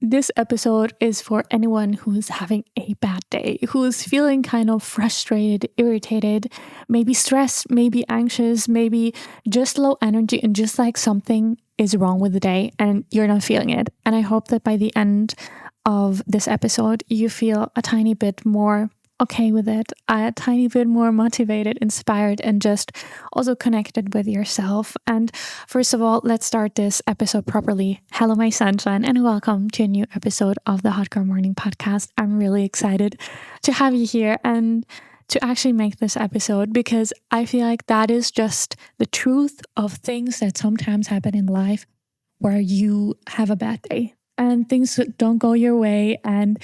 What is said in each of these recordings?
this episode is for anyone who's having a bad day, who's feeling kind of frustrated, irritated, maybe stressed, maybe anxious, maybe just low energy and just like something is wrong with the day and you're not feeling it. And I hope that by the end of this episode, you feel a tiny bit more okay with it, a tiny bit more motivated, inspired, and just also connected with yourself. And first of all, let's start this episode properly. Hello, my sunshine, and welcome to a new episode of the Hot Girl Morning Podcast. I'm really excited to have you here and to actually make this episode because I feel like that is just the truth of things that sometimes happen in life where you have a bad day and things don't go your way. And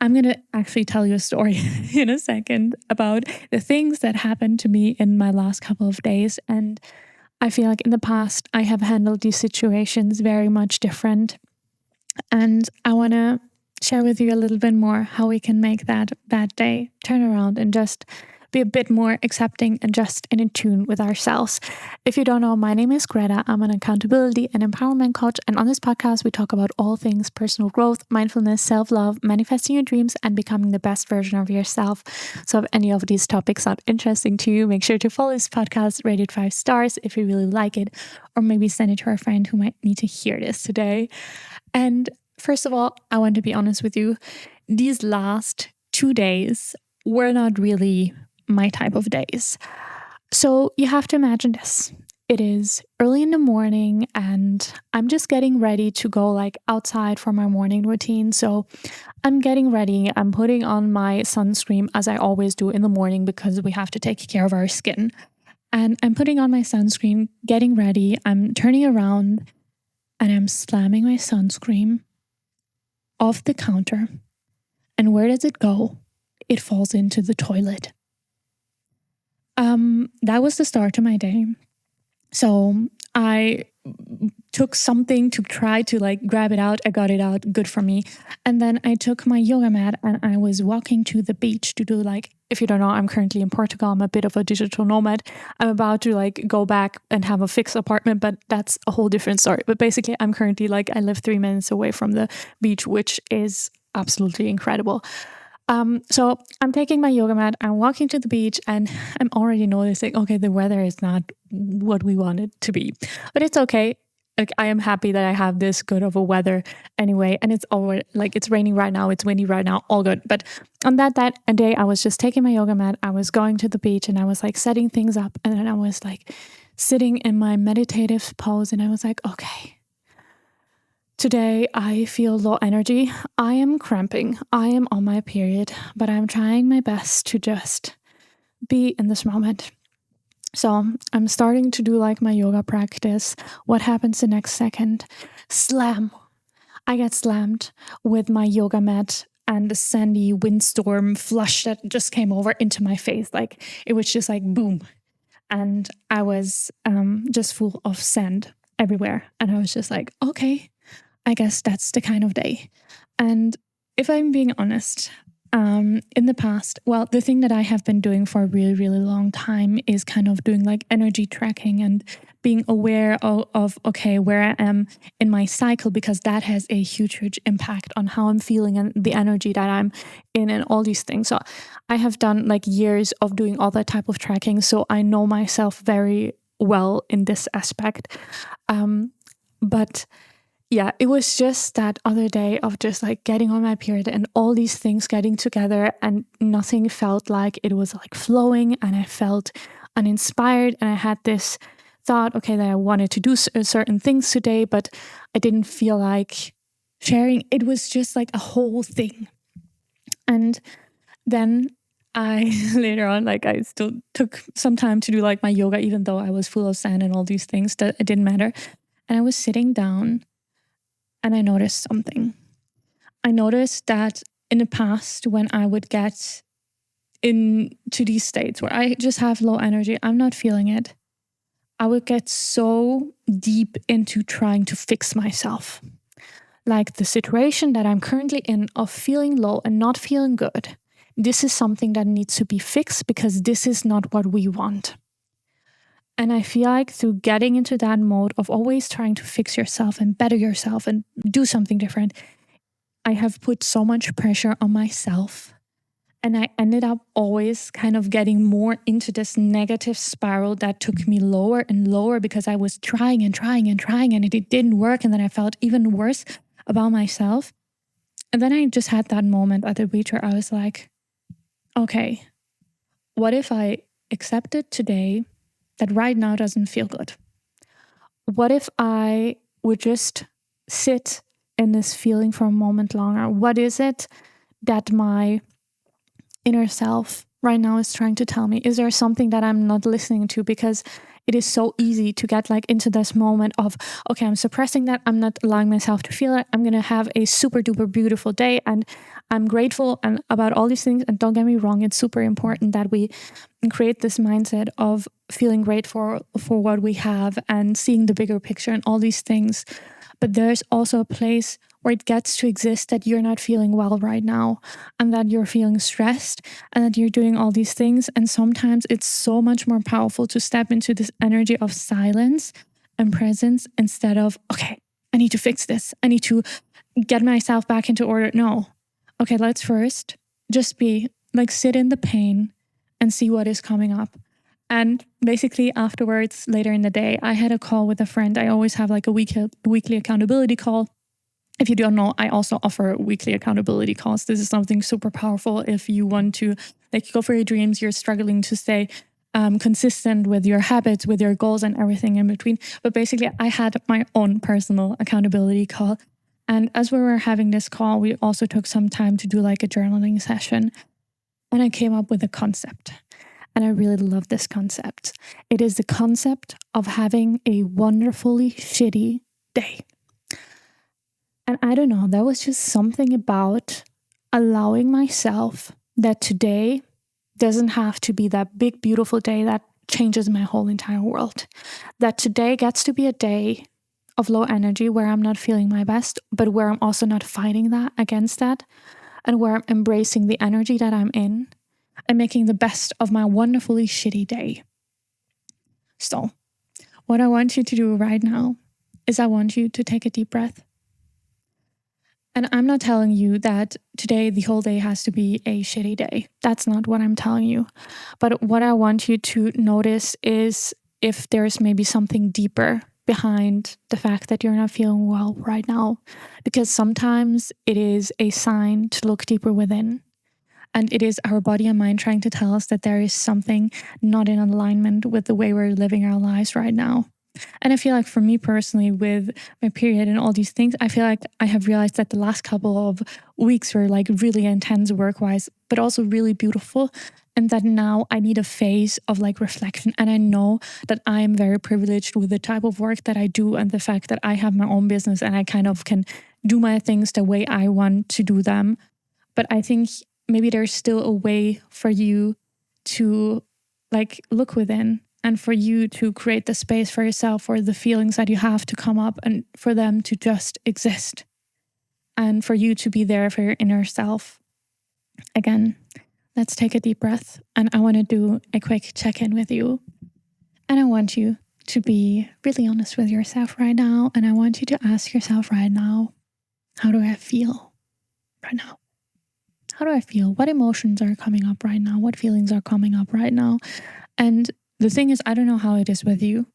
I'm going to actually tell you a story in a second about the things that happened to me in my last couple of days. And I feel like in the past, I have handled these situations very much different. And I want to share with you a little bit more how we can make that bad day turn around and just be a bit more accepting and just in tune with ourselves. If you don't know, my name is Greta. I'm an accountability and empowerment coach. And on this podcast, we talk about all things personal growth, mindfulness, self-love, manifesting your dreams, and becoming the best version of yourself. So if any of these topics are interesting to you, make sure to follow this podcast, rate it 5 stars if you really like it, or maybe send it to a friend who might need to hear this today. And first of all, I want to be honest with you. These last 2 days were not really my type of days. So you have to imagine this. It is early in the morning and I'm just getting ready to go like outside for my morning routine. So I'm getting ready. I'm putting on my sunscreen as I always do in the morning because we have to take care of our skin. And I'm putting on my sunscreen, getting ready. I'm turning around and I'm slamming my sunscreen off the counter. And where does it go? It falls into the toilet. That was the start to my day. So I took something to try to like grab it out. I got it out, good for me. And then I took my yoga mat and I was walking to the beach to do like, if you don't know, I'm currently in Portugal. I'm a bit of a digital nomad. I'm about to like go back and have a fixed apartment, but that's a whole different story. But basically I'm currently like, I live 3 minutes away from the beach, which is absolutely incredible. So I'm taking my yoga mat, I'm walking to the beach and I'm already noticing, okay, the weather is not what we want it to be, but it's okay. Like I am happy that I have this good of a weather anyway. And it's over, like it's raining right now. It's windy right now, all good. But on that day, I was just taking my yoga mat. I was going to the beach and I was like setting things up. And then I was like sitting in my meditative pose and I was like, okay, today I feel low energy. I am cramping. I am on my period, but I'm trying my best to just be in this moment. So I'm starting to do like my yoga practice. What happens the next second? Slam. I get slammed with my yoga mat and the sandy windstorm flush that just came over into my face. Like it was just like boom. And I was just full of sand everywhere. And I was just like, okay, I guess that's the kind of day. And if I'm being honest, in the past, well, the thing that I have been doing for a really, really long time is kind of doing like energy tracking and being aware of okay, where I am in my cycle, because that has a huge, huge impact on how I'm feeling and the energy that I'm in and all these things. So I have done like years of doing all that type of tracking. So I know myself very well in this aspect. But yeah, it was just that other day of just like getting on my period and all these things getting together and nothing felt like it was like flowing and I felt uninspired and I had this thought, okay, that I wanted to do certain things today, but I didn't feel like sharing. It was just like a whole thing. And then I later on, like I still took some time to do like my yoga, even though I was full of sand and all these things, that it didn't matter. And I was sitting down and I noticed something. I noticed that in the past, when I would get into these states where I just have low energy, I'm not feeling it, I would get so deep into trying to fix myself. Like the situation that I'm currently in of feeling low and not feeling good, this is something that needs to be fixed because this is not what we want. And I feel like through getting into that mode of always trying to fix yourself and better yourself and do something different, I have put so much pressure on myself. And I ended up always kind of getting more into this negative spiral that took me lower and lower because I was trying and trying and trying and it didn't work. And then I felt even worse about myself. And then I just had that moment at the beach where I was like, okay, what if I accepted today that right now doesn't feel good? What if I would just sit in this feeling for a moment longer? What is it that my inner self right now is trying to tell me? Is there something that I'm not listening to? Because it is so easy to get like into this moment of, okay, I'm suppressing that. I'm not allowing myself to feel it. I'm going to have a super duper beautiful day. And I'm grateful and about all these things. And don't get me wrong, it's super important that we create this mindset of feeling grateful for what we have and seeing the bigger picture and all these things. But there's also a place where it gets to exist that you're not feeling well right now and that you're feeling stressed and that you're doing all these things. And sometimes it's so much more powerful to step into this energy of silence and presence instead of, okay, I need to fix this. I need to get myself back into order. No. Okay, let's first just be like, sit in the pain and see what is coming up. And basically afterwards, later in the day, I had a call with a friend. I always have like a weekly accountability call. If you don't know, I also offer weekly accountability calls. This is something super powerful if you want to like go for your dreams, you're struggling to stay consistent with your habits, with your goals and everything in between. But basically, I had my own personal accountability call. And as we were having this call, we also took some time to do like a journaling session. And I came up with a concept. And I really love this concept. It is the concept of having a wonderfully shitty day. And I don't know, there was just something about allowing myself that today doesn't have to be that big, beautiful day that changes my whole entire world. That today gets to be a day of low energy where I'm not feeling my best, but where I'm also not fighting that against that, and where I'm embracing the energy that I'm in and making the best of my wonderfully shitty day. So, what I want you to do right now is I want you to take a deep breath. And I'm not telling you that today the whole day has to be a shitty day. That's not what I'm telling you. But what I want you to notice is if there's maybe something deeper behind the fact that you're not feeling well right now. Because sometimes it is a sign to look deeper within. And it is our body and mind trying to tell us that there is something not in alignment with the way we're living our lives right now. And I feel like for me personally, with my period and all these things, I feel like I have realized that the last couple of weeks were like really intense work-wise, but also really beautiful. And that now I need a phase of like reflection. And I know that I am very privileged with the type of work that I do and the fact that I have my own business and I kind of can do my things the way I want to do them. But I think maybe there's still a way for you to like look within and for you to create the space for yourself for the feelings that you have to come up and for them to just exist and for you to be there for your inner self. Again, let's take a deep breath and I want to do a quick check-in with you. And I want you to be really honest with yourself right now. And I want you to ask yourself right now, how do I feel right now? How do I feel? What emotions are coming up right now? What feelings are coming up right now? And the thing is, I don't know how it is with you.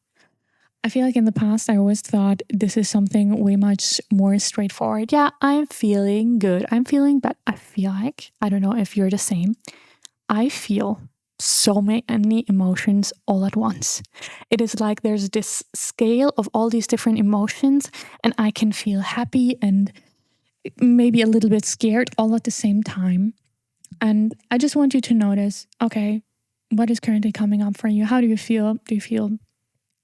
I feel like in the past, I always thought this is something way much more straightforward. Yeah, I'm feeling good. I'm feeling bad. I feel like, I don't know if you're the same. I feel so many emotions all at once. It is like there's this scale of all these different emotions, and I can feel happy and maybe a little bit scared all at the same time. And I just want you to notice, okay, what is currently coming up for you? How do you feel? Do you feel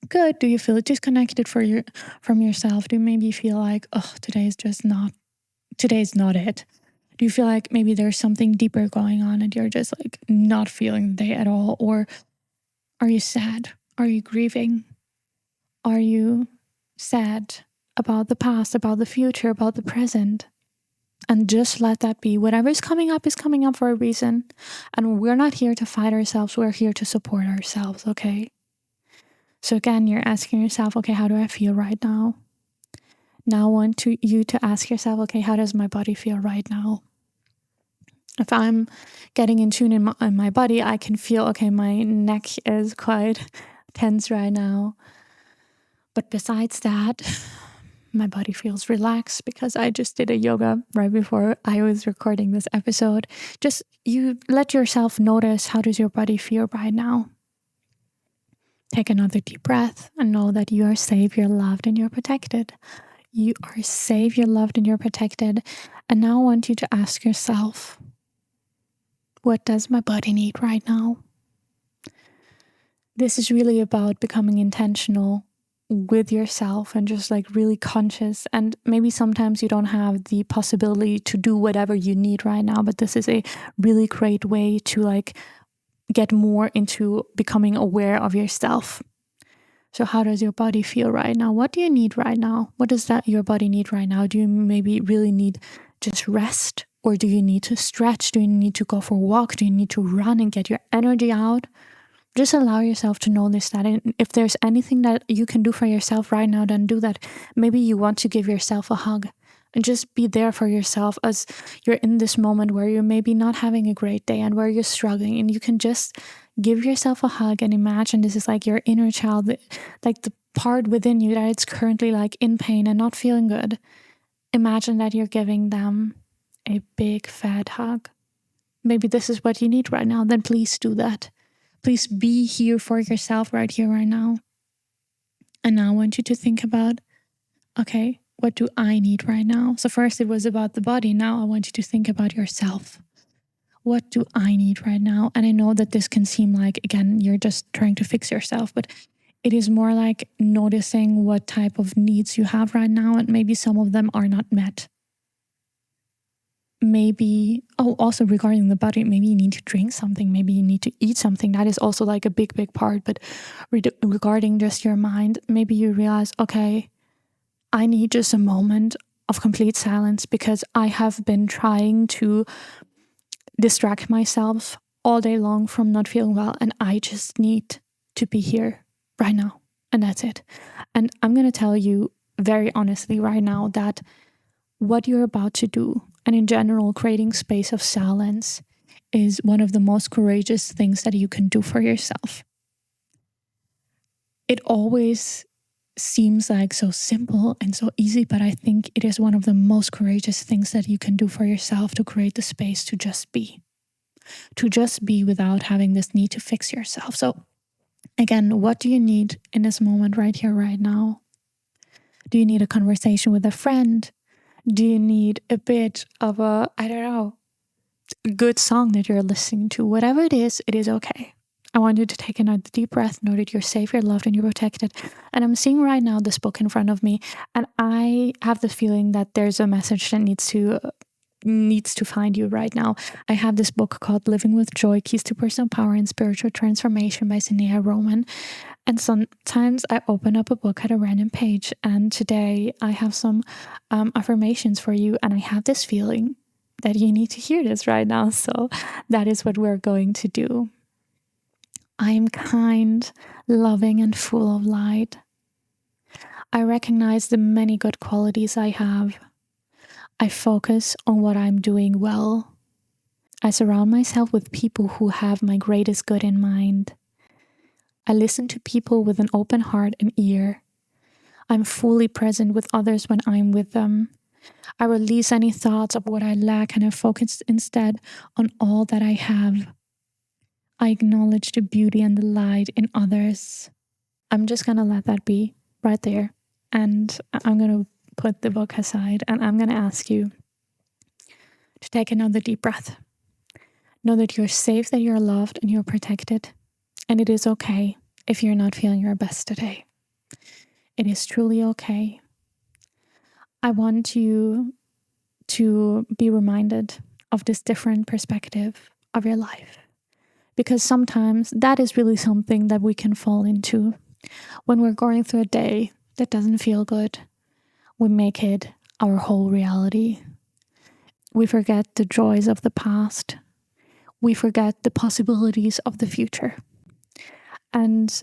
good? Do you feel disconnected from yourself? Do you maybe feel like, oh, today's not it? Do you feel like maybe there's something deeper going on and you're just like not feeling the day at all? Or are you sad? Are you grieving? Are you sad about the past, about the future, about the present? And just let that be. Whatever is coming up for a reason. And we're not here to fight ourselves. We're here to support ourselves, okay? So again, you're asking yourself, okay, how do I feel right now? Now I want you to ask yourself, okay, how does my body feel right now? If I'm getting in tune in my body, I can feel, okay, my neck is quite tense right now. But besides that, my body feels relaxed because I just did a yoga right before I was recording this episode. Just you let yourself notice, how does your body feel right now? Take another deep breath and know that you are safe, you're loved, and you're protected. You are safe, you're loved, and you're protected. And now I want you to ask yourself, what does my body need right now? This is really about becoming intentional with yourself and just like really conscious. And maybe sometimes you don't have the possibility to do whatever you need right now, but this is a really great way to like get more into becoming aware of yourself. So how does your body feel right now? What do you need right now? What does that your body need right now? Do you maybe really need just rest? Or do you need to stretch? Do you need to go for a walk? Do you need to run and get your energy out? Just allow yourself to notice that. And if there's anything that you can do for yourself right now, then do that. Maybe you want to give yourself a hug and just be there for yourself as you're in this moment where you're maybe not having a great day and where you're struggling, and you can just give yourself a hug and imagine this is like your inner child, like the part within you that it's currently like in pain and not feeling good. Imagine that you're giving them a big fat hug. Maybe this is what you need right now. Then please do that. Please be here for yourself right here, right now. And now I want you to think about, okay, what do I need right now? So first it was about the body. Now I want you to think about yourself. What do I need right now? And I know that this can seem like, again, you're just trying to fix yourself, but it is more like noticing what type of needs you have right now, and maybe some of them are not met. Maybe, also regarding the body, maybe you need to drink something, maybe you need to eat something. That is also like a big part. But regarding just your mind, maybe you realize, okay, I need just a moment of complete silence because I have been trying to distract myself all day long from not feeling well, and I just need to be here right now, and that's it. And I'm going to tell you very honestly right now that what you're about to do, and in general creating space of silence, is one of the most courageous things that you can do for yourself. It always seems like so simple and so easy, but I think it is one of the most courageous things that you can do for yourself, to create the space to just be without having this need to fix yourself. So again, what do you need in this moment right here, right now? Do you need a conversation with a friend? Do you need a bit of a, I don't know, good song that you're listening to? Whatever it is okay. I want you to take another deep breath, know that you're safe, you're loved, and you're protected. And I'm seeing right now this book in front of me, and I have the feeling that there's a message that needs to find you right now. I have this book called Living with Joy, Keys to Personal Power and Spiritual Transformation by Sinea Roman. And sometimes I open up a book at a random page, and today I have some affirmations for you, and I have this feeling that you need to hear this right now. So that is what we're going to do. I am kind, loving, and full of light. I recognize the many good qualities I have. I focus on what I'm doing well. I surround myself with people who have my greatest good in mind. I listen to people with an open heart and ear. I'm fully present with others when I'm with them. I release any thoughts of what I lack, and I focus instead on all that I have. I acknowledge the beauty and the light in others. I'm just going to let that be right there. And I'm going to put the book aside, and I'm going to ask you to take another deep breath. Know that you're safe, that you're loved, and you're protected. And it is okay if you're not feeling your best today. It is truly okay. I want you to be reminded of this different perspective of your life, because sometimes that is really something that we can fall into. When we're going through a day that doesn't feel good, we make it our whole reality. We forget the joys of the past. We forget the possibilities of the future. And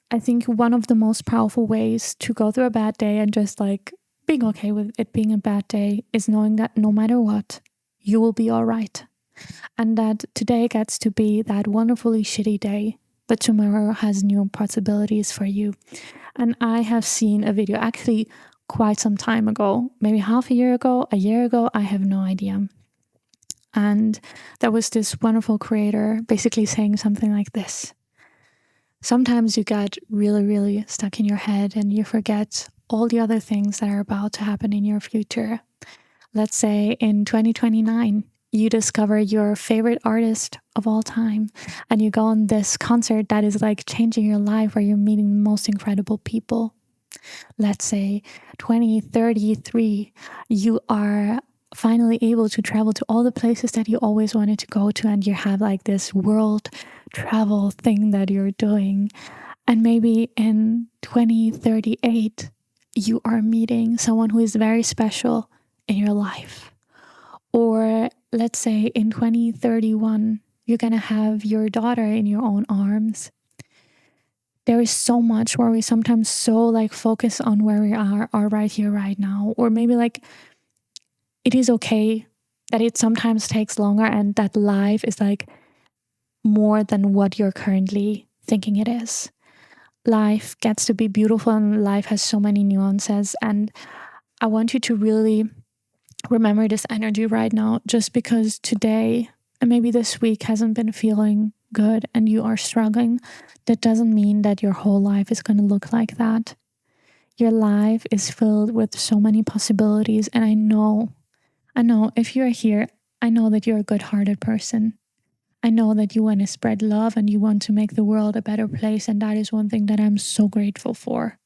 I think one of the most powerful ways to go through a bad day and just like being okay with it being a bad day is knowing that no matter what, you will be all right. And that today gets to be that wonderfully shitty day, but tomorrow has new possibilities for you. And I have seen a video actually quite some time ago, maybe half a year ago, a year ago, I have no idea. And there was this wonderful creator basically saying something like this. Sometimes you get really, really stuck in your head and you forget all the other things that are about to happen in your future. Let's say in 2029, you discover your favorite artist of all time and you go on this concert that is like changing your life, where you're meeting the most incredible people. Let's say 2033, you are finally able to travel to all the places that you always wanted to go to, and you have like this world travel thing that you're doing. And maybe in 2038, you are meeting someone who is very special in your life. Or let's say in 2031, you're going to have your daughter in your own arms. There is so much where we sometimes so like focus on where we are right here, right now. Or maybe like it is okay that it sometimes takes longer and that life is like more than what you're currently thinking it is. Life gets to be beautiful and life has so many nuances. And I want you to really remember this energy right now, just because today and maybe this week hasn't been feeling good and you are struggling. That doesn't mean that your whole life is going to look like that. Your life is filled with so many possibilities. And I know if you're here, I know that you're a good-hearted person. I know that you want to spread love and you want to make the world a better place. And that is one thing that I'm so grateful for.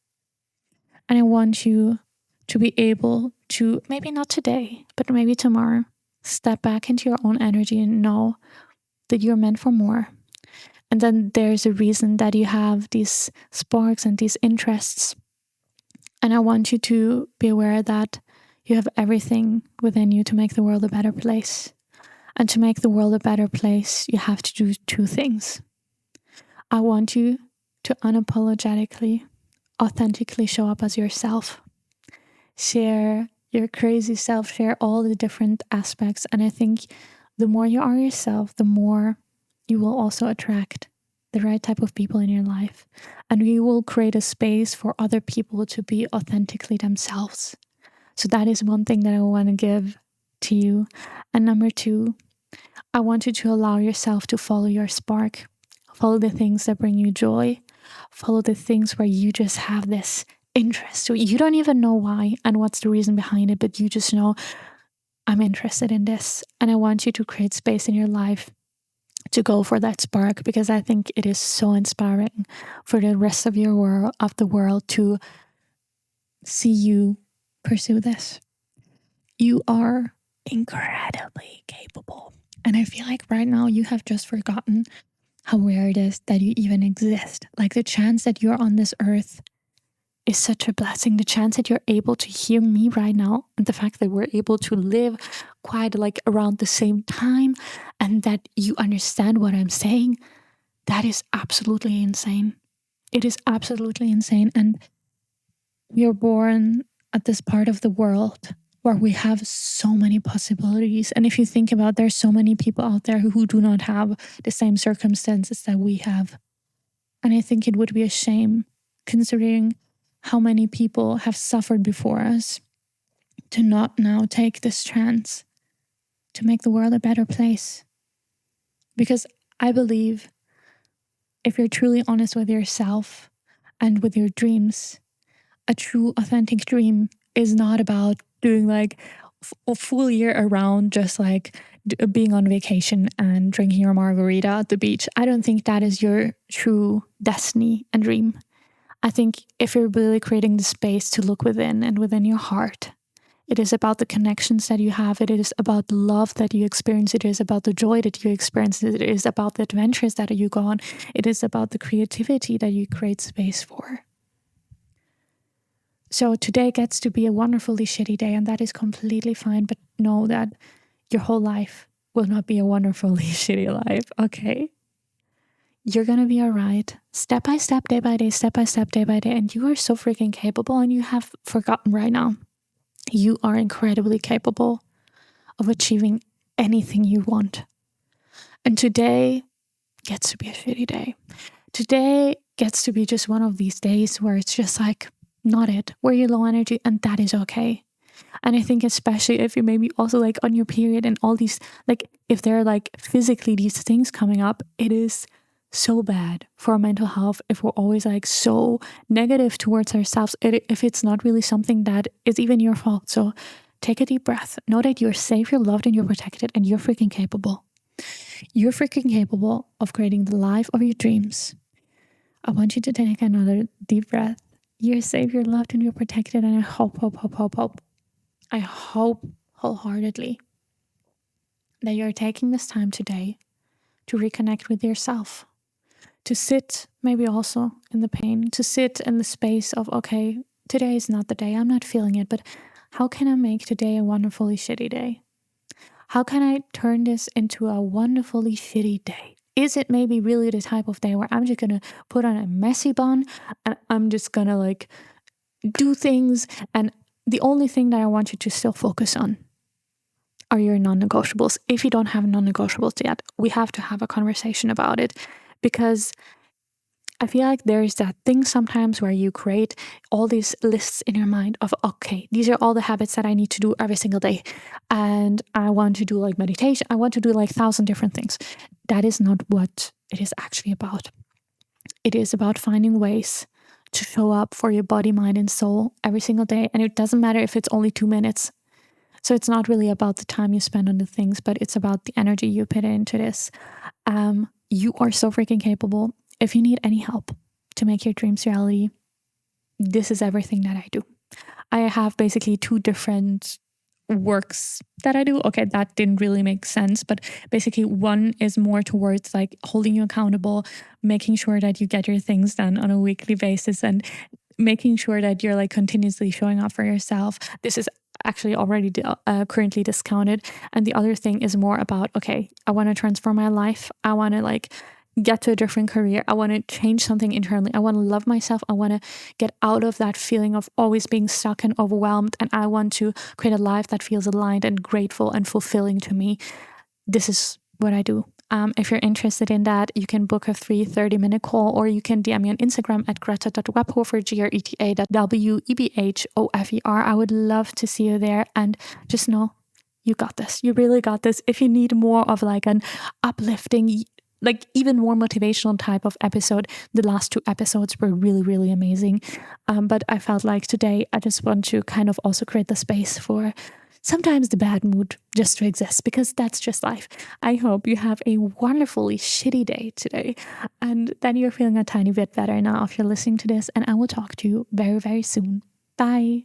And I want you to be able to, maybe not today, but maybe tomorrow, step back into your own energy and know that you're meant for more. And then there's a reason that you have these sparks and these interests. And I want you to be aware that you have everything within you to make the world a better place. And to make the world a better place, you have to do two things. I want you to unapologetically, authentically show up as yourself. Share your crazy self, share all the different aspects. And I think the more you are yourself, the more you will also attract the right type of people in your life. And you will create a space for other people to be authentically themselves. So that is one thing that I want to give to you. And number two, I want you to allow yourself to follow your spark. Follow the things that bring you joy. Follow the things where you just have this interest. So you don't even know why and what's the reason behind it, but you just know, I'm interested in this. And I want you to create space in your life to go for that spark, because I think it is so inspiring for the rest of the world to see you pursue this. You are incredibly capable. And I feel like right now you have just forgotten how rare it is that you even exist. Like the chance that you're on this earth is such a blessing. The chance that you're able to hear me right now, and the fact that we're able to live quite like around the same time, and that you understand what I'm saying, that is absolutely insane. It is absolutely insane. And we are born at this part of the world where we have so many possibilities. And if you think about, there's so many people out there who do not have the same circumstances that we have. And I think it would be a shame, considering how many people have suffered before us, to not now take this chance to make the world a better place. Because I believe if you're truly honest with yourself and with your dreams, a true authentic dream is not about doing like a full year around just like being on vacation and drinking your margarita at the beach. I don't think that is your true destiny and dream. I think if you're really creating the space to look within and within your heart, it is about the connections that you have. It is about the love that you experience. It is about the joy that you experience. It is about the adventures that you go on. It is about the creativity that you create space for. So today gets to be a wonderfully shitty day, and that is completely fine. But know that your whole life will not be a wonderfully shitty life, okay? You're going to be all right. Step by step, day by day, step by step, day by day. And you are so freaking capable, and you have forgotten right now. You are incredibly capable of achieving anything you want. And today gets to be a shitty day. Today gets to be just one of these days where it's just like not it, where you're low energy, and that is okay. And I think especially if you're maybe also like on your period and all these, like if there are like physically these things coming up, it is so bad for our mental health if we're always like so negative towards ourselves, if it's not really something that is even your fault. So take a deep breath. Know that you're safe, you're loved, and you're protected, and you're freaking capable. You're freaking capable of creating the life of your dreams. I want you to take another deep breath. You're safe, you're loved, and you're protected. And I hope I hope wholeheartedly that you're taking this time today to reconnect with yourself, to sit maybe also in the pain, to sit in the space of, okay, today is not the day, I'm not feeling it, but how can I make today a wonderfully shitty day? How can I turn this into a wonderfully shitty day? Is it maybe really the type of day where I'm just gonna put on a messy bun and I'm just gonna like do things, and the only thing that I want you to still focus on are your non-negotiables. If you don't have non-negotiables yet, we have to have a conversation about it, because I feel like there is that thing sometimes where you create all these lists in your mind of, okay, these are all the habits that I need to do every single day. And I want to do like meditation. I want to do like 1,000 different things. That is not what it is actually about. It is about finding ways to show up for your body, mind, and soul every single day. And it doesn't matter if it's only 2 minutes. So it's not really about the time you spend on the things, but it's about the energy you put into this. You are so freaking capable. If you need any help to make your dreams reality, this is everything that I do. I have basically 2 different works that I do. Okay, that didn't really make sense, but basically one is more towards like holding you accountable, making sure that you get your things done on a weekly basis, and making sure that you're like continuously showing up for yourself. This is actually already currently discounted. And the other thing is more about, okay, I want to transform my life. I want to like get to a different career. I want to change something internally. I want to love myself. I want to get out of that feeling of always being stuck and overwhelmed. And I want to create a life that feels aligned and grateful and fulfilling to me. This is what I do. If you're interested in that, you can book a free 30-minute call, or you can DM me on Instagram at greta.webhofer, greta.webhofer. I would love to see you there, and just know you got this. You really got this. If you need more of like an uplifting, like even more motivational type of episode, the last 2 episodes were really, really amazing. But I felt like today I just want to kind of also create the space for sometimes the bad mood just to exist, because that's just life. I hope you have a wonderfully shitty day today, and then you're feeling a tiny bit better now if you're listening to this, and I will talk to you very, very soon. Bye.